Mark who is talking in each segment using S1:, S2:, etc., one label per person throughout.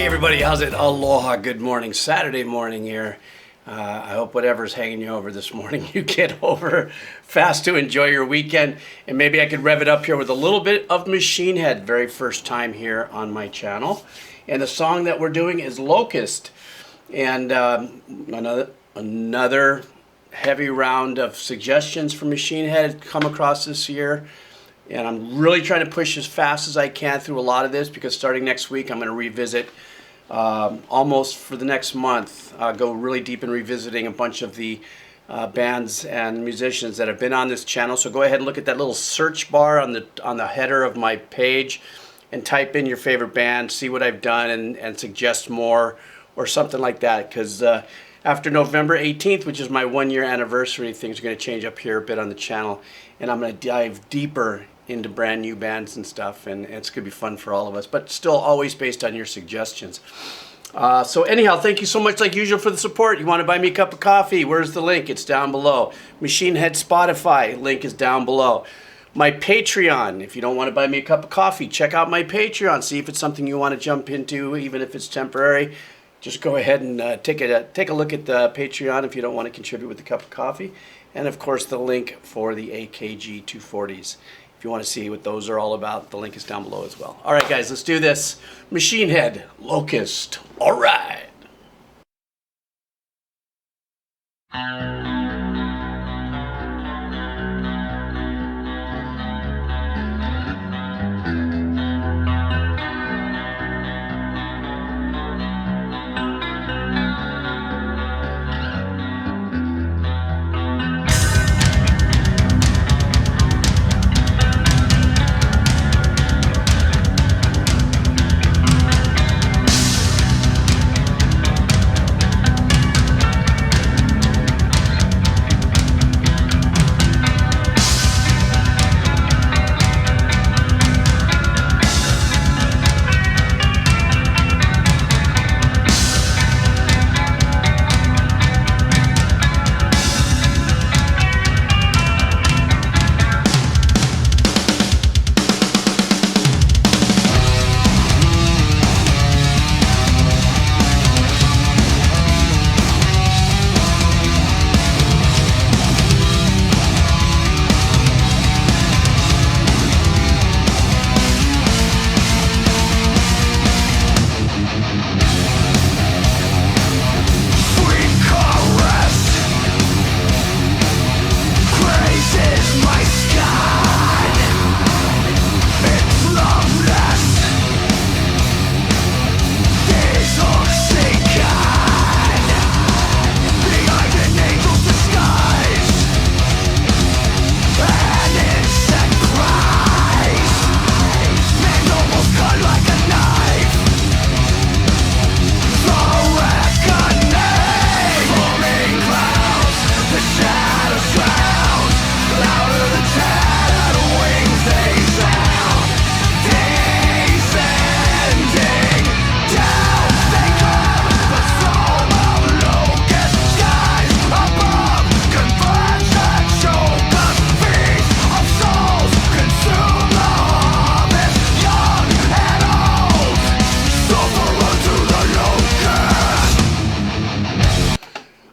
S1: Everybody, how's it? Aloha, good morning. Saturday morning here. I hope whatever's hanging you over this morning, you get over fast to enjoy your weekend. And maybe I could rev it up here with a little bit of Machine Head, very first time here on my channel. And the song that we're doing is Locust. And another heavy round of suggestions for Machine Head come across this year. And I'm really trying to push as fast as I can through a lot of this, because starting next week I'm going to revisit almost for the next month, go really deep in revisiting a bunch of the bands and musicians that have been on this channel. So go ahead and look at that little search bar on the header of my page and type in your favorite band, see what I've done, and suggest more or something like that, because after November 18th, which is my 1-year anniversary, things are going to change up here a bit on the channel, and I'm going to dive deeper into brand new bands and stuff, and it's going to be fun for all of us, but still always based on your suggestions. So anyhow, thank you so much, like usual, for the support. You want to buy me a cup of coffee? Where's the link? It's down below. Machine Head Spotify, link is down below. My Patreon, if you don't want to buy me a cup of coffee, check out my Patreon. See if it's something you want to jump into, even if it's temporary. Just go ahead and take a look at the Patreon if you don't want to contribute with a cup of coffee. And of course, the link for the AKG 240s. If you want to see what those are all about, the link is down below as well. All right, guys, let's do this. Machine Head, Locust. All right.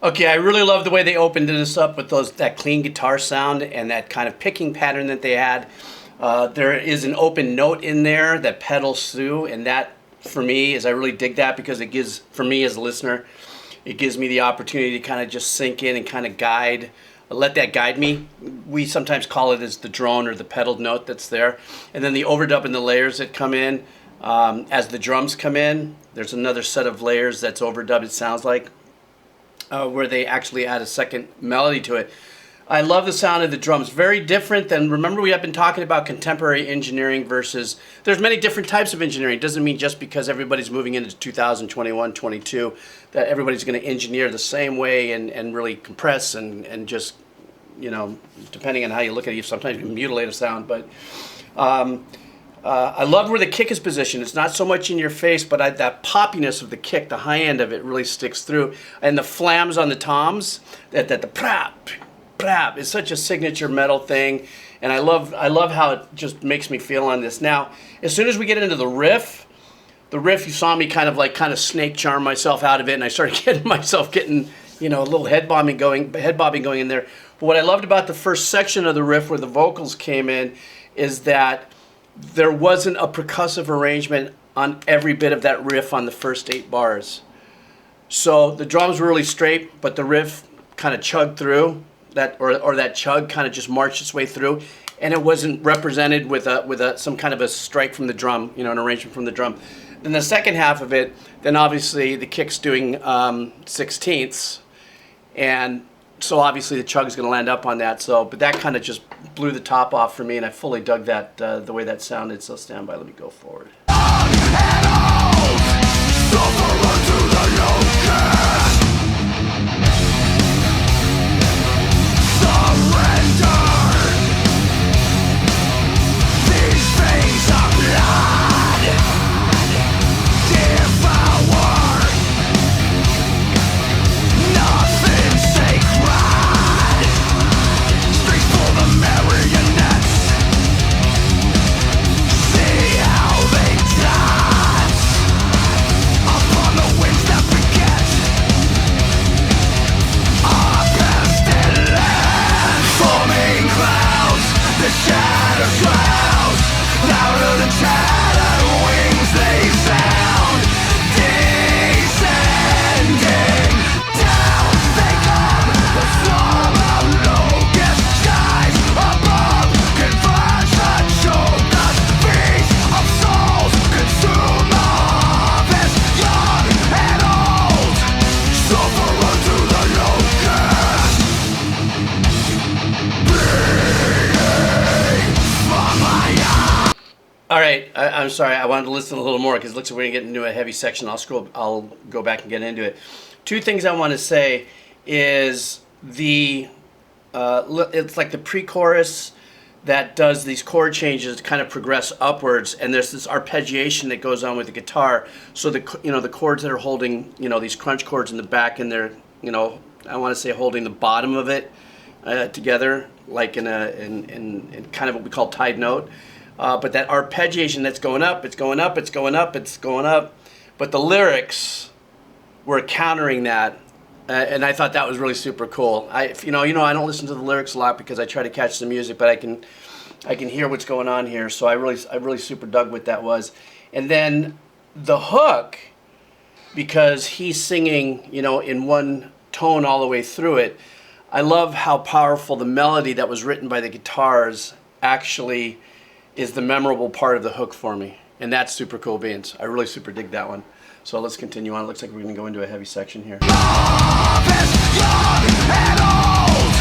S1: Okay, I really love the way they opened this up with that clean guitar sound and that kind of picking pattern that they had. There is an open note in there that pedals through, and that, for me, I really dig that, because it gives, for me as a listener, it gives me the opportunity to kind of just sink in and kind of let that guide me. We sometimes call it as the drone or the pedal note that's there. And then the overdub and the layers that come in as the drums come in. There's another set of layers that's overdubbed, it sounds like, where they actually add a second melody to it. I love the sound of the drums. Very different than, remember we have been talking about contemporary engineering versus, there's many different types of engineering. It doesn't mean just because everybody's moving into 2021, 22, that everybody's going to engineer the same way and really compress and just, you know, depending on how you look at it, sometimes you can mutilate a sound. But I love where the kick is positioned. It's not so much in your face, but that poppiness of the kick, the high end of it really sticks through. And the flams on the toms, that the prap, prap is such a signature metal thing. And I love how it just makes me feel on this. Now, as soon as we get into the the riff, you saw me kind of snake charm myself out of it, and I started getting a little head bobbing going in there. But what I loved about the first section of the riff where the vocals came in is that there wasn't a percussive arrangement on every bit of that riff on the first 8 bars. So the drums were really straight, but the riff kind of chugged through that, or that chug kind of just marched its way through, and it wasn't represented with some kind of a strike from the drum, an arrangement from the drum. Then the second half of it, then obviously the kick's doing 16ths, and so obviously the chug is going to land up on that. So, but that kind of just blew the top off for me, and I fully dug that the way that sounded. So stand by, let me go forward. All right, I'm sorry. I wanted to listen a little more because it looks like we're gonna get into a heavy section. I'll go back and get into it. Two things I want to say is it's like the pre-chorus that does these chord changes to kind of progress upwards, and there's this arpeggiation that goes on with the guitar. So the chords that are holding these crunch chords in the back, and they're I want to say holding the bottom of it together, like in kind of what we call tied note. But that arpeggiation that's going up, it's going up, it's going up, it's going up. But the lyrics were countering that, and I thought that was really super cool. I don't listen to the lyrics a lot because I try to catch the music, but I can hear what's going on here. So I really super dug what that was. And then the hook, because he's singing, in one tone all the way through it. I love how powerful the melody that was written by the guitars actually is the memorable part of the hook for me. And that's super cool beans. I really super dig that one. So let's continue on. It looks like we're going to go into a heavy section here. Love is young and old,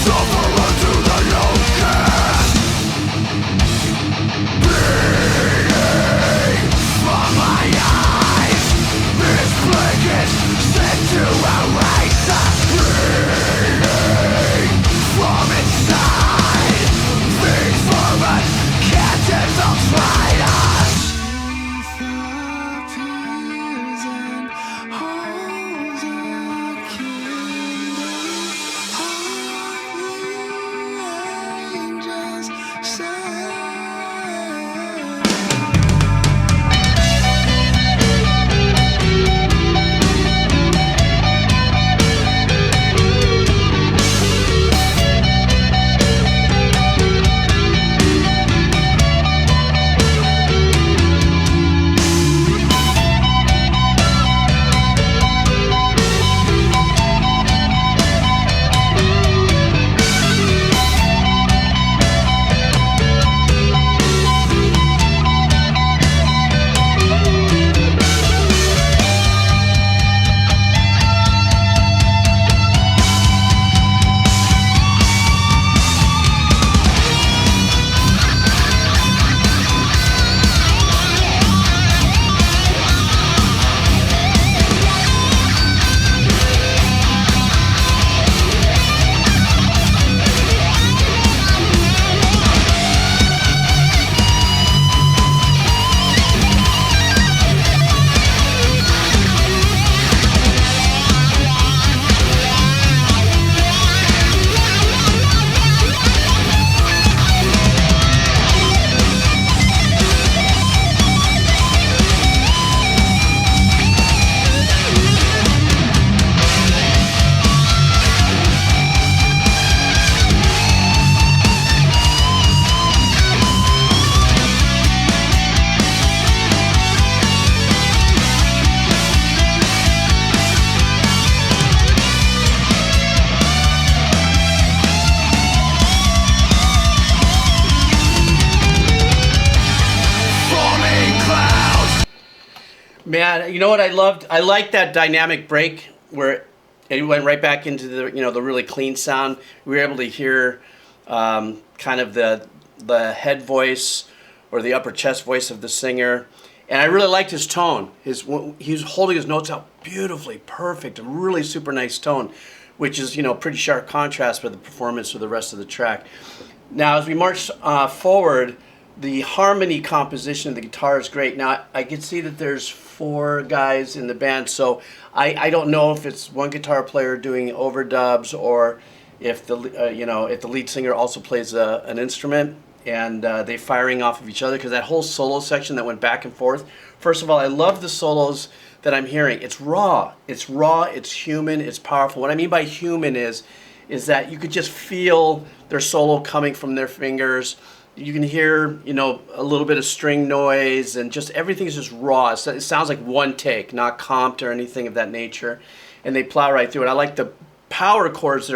S1: suffer unto the locust. Bleeding from my eyes, this plague is sent to erase us. Bleeding from inside, these vermin captives outside us. Angel Man, you know what I loved? I liked that dynamic break where it went right back into the really clean sound. We were able to hear kind of the head voice or the upper chest voice of the singer. And I really liked his tone. He was holding his notes out beautifully, perfect, a really super nice tone, which is, pretty sharp contrast with the performance of the rest of the track. Now, as we march forward, the harmony composition of the guitar is great. Now, I can see that there's 4 guys in the band, so I don't know if it's one guitar player doing overdubs or if the lead singer also plays an instrument and they firing off of each other, because that whole solo section that went back and forth. First of all, I love the solos that I'm hearing. It's raw, it's human, it's powerful. What I mean by human is that you could just feel their solo coming from their fingers. You can hear, a little bit of string noise, and just everything is just raw. It sounds like one take, not comped or anything of that nature. And they plow right through it. I like the power chords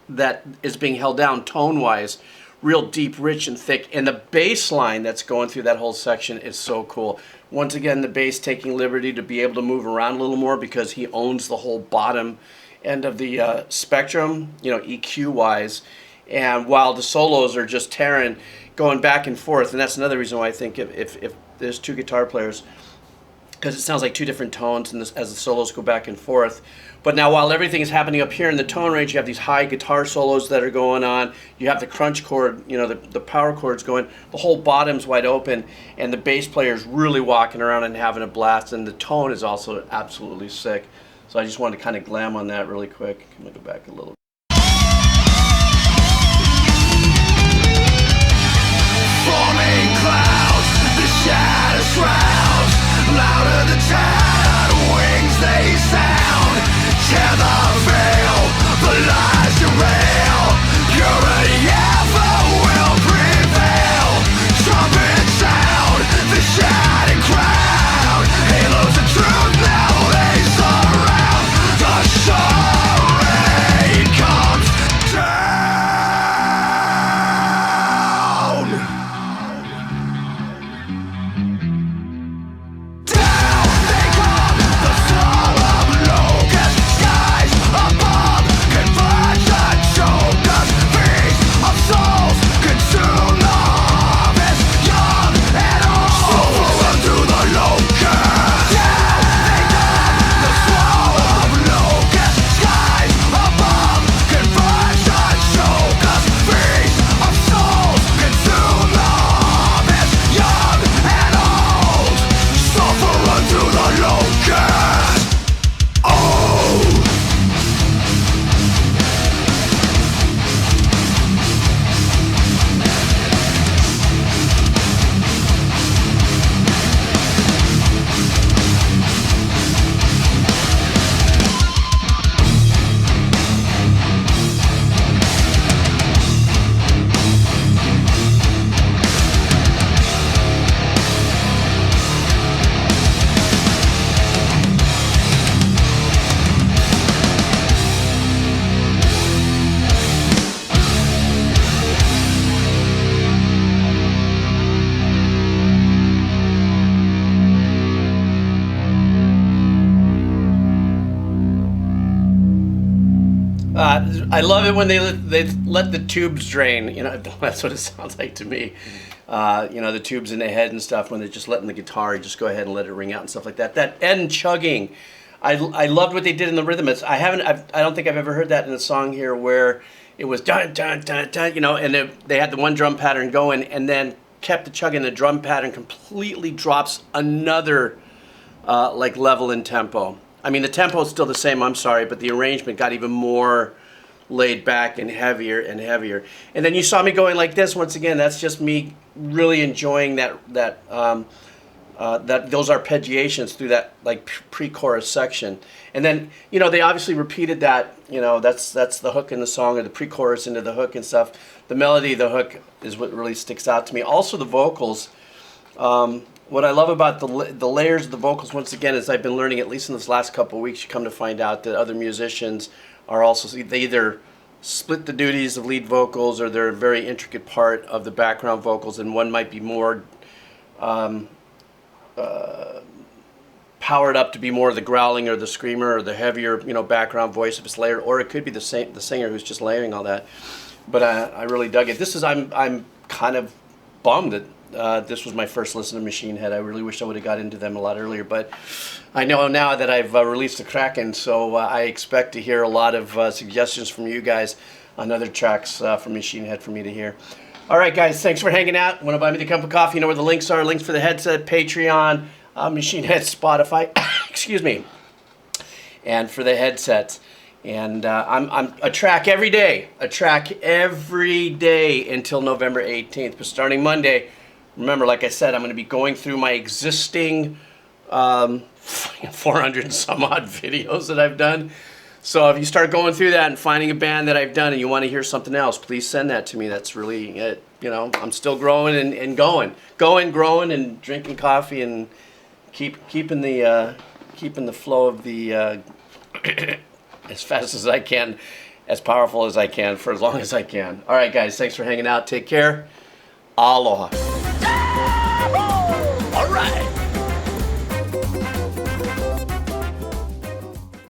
S1: that is being held down tone-wise, real deep, rich, and thick. And the bass line that's going through that whole section is so cool. Once again, the bass taking liberty to be able to move around a little more because he owns the whole bottom end of the spectrum, EQ-wise. And while the solos are just tearing, going back and forth. And that's another reason why I think if there's 2 guitar players, because it sounds like 2 different tones as the solos go back and forth. But now while everything is happening up here in the tone range, you have these high guitar solos that are going on. You have the crunch chord, the power chords going. The whole bottom's wide open, and the bass player is really walking around and having a blast. And the tone is also absolutely sick. So I just wanted to kind of glam on that really quick. I'm going to go back a little.
S2: Forming clouds, the shadows shroud. Louder the tattered wings they sound. Tear the veil, the lies derail. Purity ever will prevail. Trumpet sound, the shining crown. Halos of truth now they surround. The charade comes down. Down they come, the swallow of locust. Skies above, converge the chokers. Feast of souls, consume the harvest. Young and old, suffer through the locust. Down they come, the swallow of locust. Skies above, converge the chokers. Feast of souls, consume the harvest. Young and old, suffer through the locust. Oh.
S1: I love it when they let the tubes drain. That's what it sounds like to me. The tubes in the head and stuff, when they're just letting the guitar, you just go ahead and let it ring out and stuff like that. That end chugging, I loved what they did in the rhythm. I don't think I've ever heard that in a song here where it was dun dun dun dun, and they had the one drum pattern going and then kept the chugging. The drum pattern completely drops another level in tempo. I mean, the tempo is still the same, I'm sorry, but the arrangement got even more laid back and heavier and heavier. And then you saw me going like this. Once again, that's just me really enjoying that those arpeggiations through that pre-chorus section. And then, they obviously repeated that, that's the hook in the song, or the pre-chorus into the hook and stuff. The melody, the hook is what really sticks out to me. Also the vocals. What I love about the layers of the vocals, once again, is I've been learning, at least in this last couple of weeks, you come to find out that other musicians are also, they either split the duties of lead vocals or they're a very intricate part of the background vocals, and one might be more power it up to be more of the growling or the screamer or the heavier, you know, background voice if it's layered, or it could be the singer who's just layering all that. But I really dug it. I'm kind of bummed that this was my first listen to Machine Head. I really wish I would have got into them a lot earlier, but I know now that I've released the Kraken, so I expect to hear a lot of suggestions from you guys on other tracks from Machine Head for me to hear. All right, guys, thanks for hanging out. Want to buy me the cup of coffee? You know where the links are. Links for the headset, Patreon, Machine Head, Spotify, excuse me, and for the headsets. And I'm a track every day until November 18th. But starting Monday, remember, like I said, I'm going to be going through my existing 400 and some odd videos that I've done. So if you start going through that and finding a band that I've done and you want to hear something else, please send that to me. That's really it. You know, I'm still growing and growing and drinking coffee and keeping the flow of the as fast as I can, as powerful as I can, for as long as I can. All right, guys, thanks for hanging out. Take care. Aloha.
S2: All right.